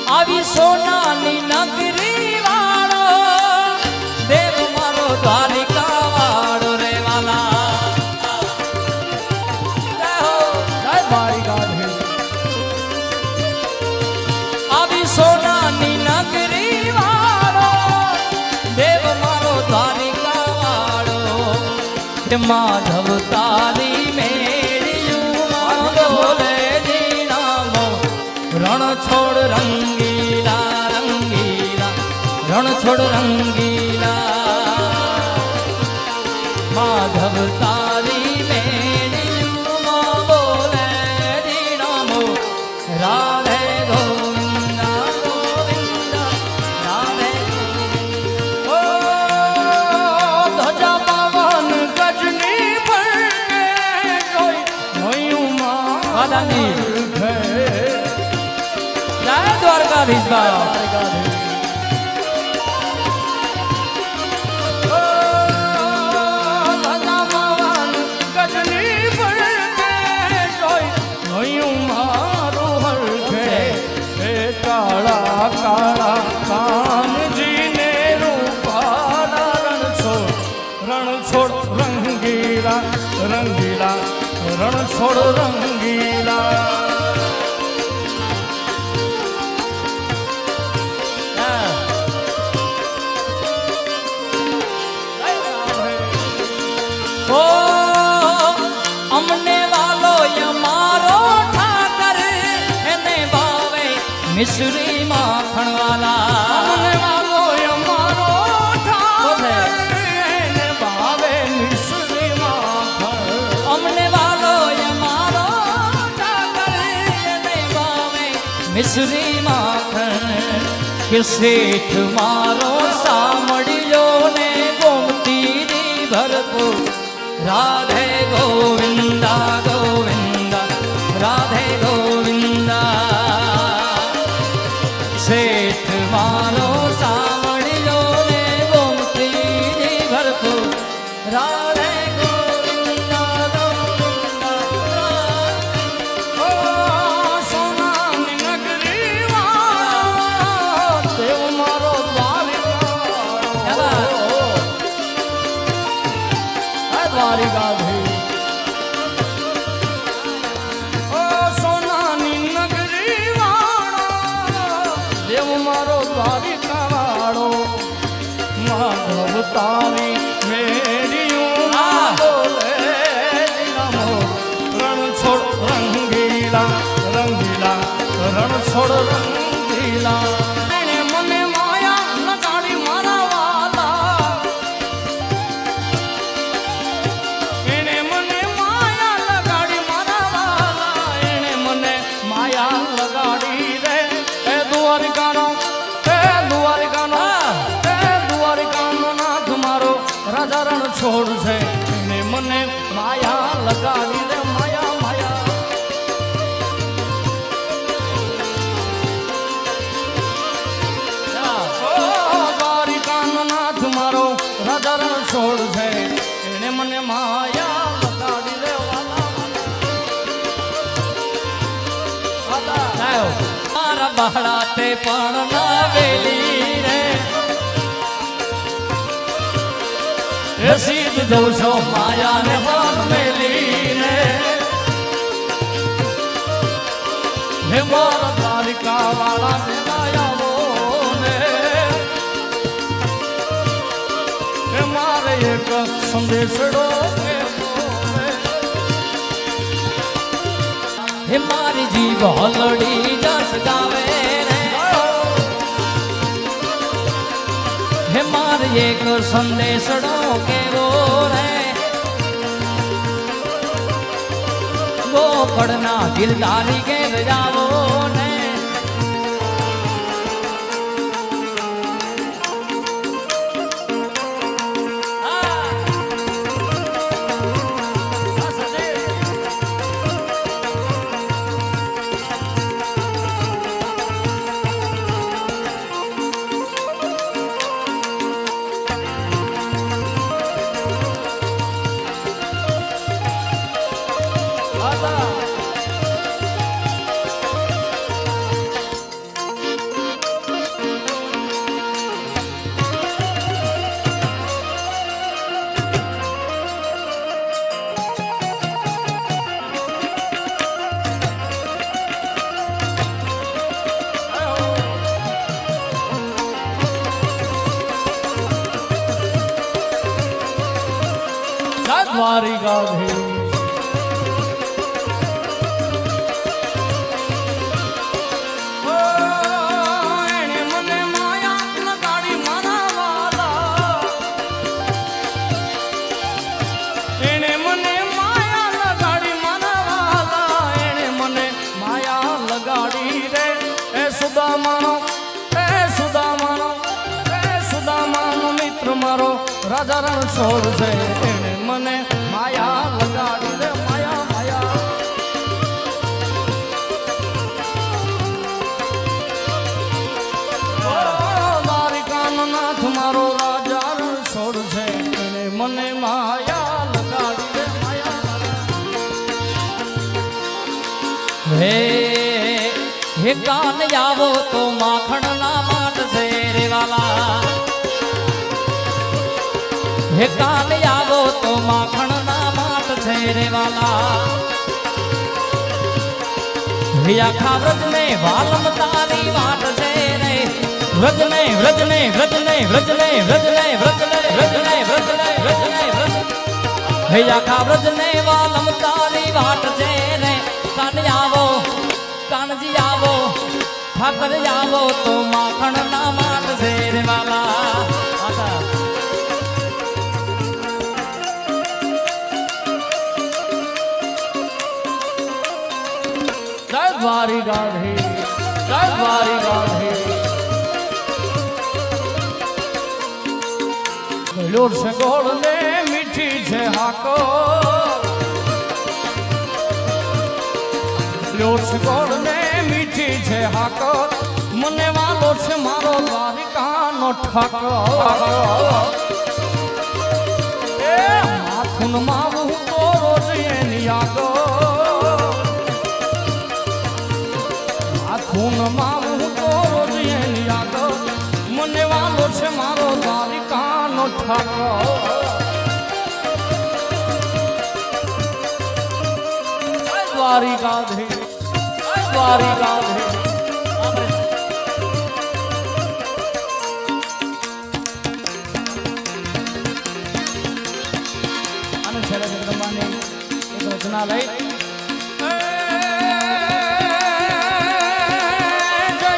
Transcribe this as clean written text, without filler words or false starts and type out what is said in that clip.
આવી સોનાની નગરી વાળો દેવ મારો દ્વારિકા વાળો રે વાલા આવી સોનાની નગરી વાળો દેવ મારો દ્વારિકા વાળો માધવ તારી મેળ્યું બોલે જીનામો રણ છોડ રંગીલા રંગીલા રણ છોડ રંગીલા માધવ તારી મેળ્યું બોલે જીનામો રાધે ગોવિંદા ગોવિંદા રાધે ઓ ધજા પવન ગજની ફરકે જોઈ મોયું માદાની જય દ્વારકાધીશ બાબા કાળા કાનજીને રૂપાળા રણ છોડ રંગીલા રંગીલા રણ છોડ રંગીલા ઓ અમને વાલો અમારો ઠાકર એને ભાવે મિશ્રી માખણ વાલા અમને વાલો અમારો ઠાકર એને ભાવે મિશ્રી માખણ અમને વાલો અમારો ઠાકર એને ભાવે મિશ્રી માખણ કે શેઠ મારો સાંભળ્યો ને ગોમતી ભરપૂર રાધે ગોવિંદા ગોવિંદા રાધે ગોવિંદા શેઠ મારો સાંભળ્યો ને ગોમતી ભરપૂર રાધે ગોવિંદા ગોવિંદા ઓ સોનાની નગરી વાળો દેવ મારો દ્વારિકા દ્વારિકાધીશ ઓ સોનાની નગરી વાળો દેવ મારો દ્વારિકા વાળો માધવ તારી મેળ્યું બોલે નમો રણ છોડ રંગીલા રંગીલા રણ છોડ રંગીલા એને મને માયા લગાડી મારા વાલા એને મને માયા લગાડી મારા વાલા એને મને માયા લગાડી રે એ દ્વારિકાનો નાથ મારો રાજા રણ છોડ છે એને મને માયા લગાડી રે માયા માયા દ્વારિકાનો નાથ મારો રાજા રણ છોડ છે એને મને માયા લગાડી રે વાલા મારા બહડા તે પણ નાવેલી રે રસીદ દઉં છો માયા ને પામેલી રે હે મારા દ્વારિકા વાળા ને માયાવો ને હે મારે એક સંદેશડો હે મારી જીભ હલડી જસ ગાવે રે હે મારે એક સંદેશડો કેવો રે ગોકળના દિલદારી ઘેર જાવો ને દ્વારિકાધીશ એણે મને માયા લગાડી મારા વાલા એણે મને માયા લગાડી મારા વાલા એણે મને માયા લગાડી રે એ સુદામાનો મિત્ર મારો રાજા રણછોડ છે એણે મને માયા લગાડી રે માયા માયા દ્વારિકાનો નાથ મારો રાજા રણછોડ છે એણે મને માયા લગાડી રે માયા હે હે કાન આવો તો માખણ ના માટ છે રે વાલા હે કાન આવો તો માખણ ના માટ છે રે વાલા હે આખા વ્રજ ને વાલમ તારી વાટ છે રે વ્રજ ને વ્રજ ને વ્રજ ને વ્રજ ને વ્રજ ને વ્રજ ને વ્રજ ને વ્રજ ને વ્રજ ને વ્રજ હે આખા વ્રજ ને વાલમ તારી વાટ છે રે કાન આવો કાનજી આવો ઠાકર આવો તો માખણ ના માટ છે રે વાલા જય દ્વારિકાધીશ જય દ્વારિકાધીશ ગળ્યો છે ગોળ ને મીઠી છે હાકો ગળ્યો છે ગોળ ને મીઠી છે હાકો મને વાલો છે મારો દ્વારિકાનો ઠાકો એ માથું માવું તો રોજ એની આગો ખૂન માવું તો રોજ એની આગળ મને વાલો છે મારો દ્વારિકાનો ઠાકો દ્વારિકાધીશ દ્વારિકાધીશ અને છેલ્લે જગદંબાની એક રચના લઈ જય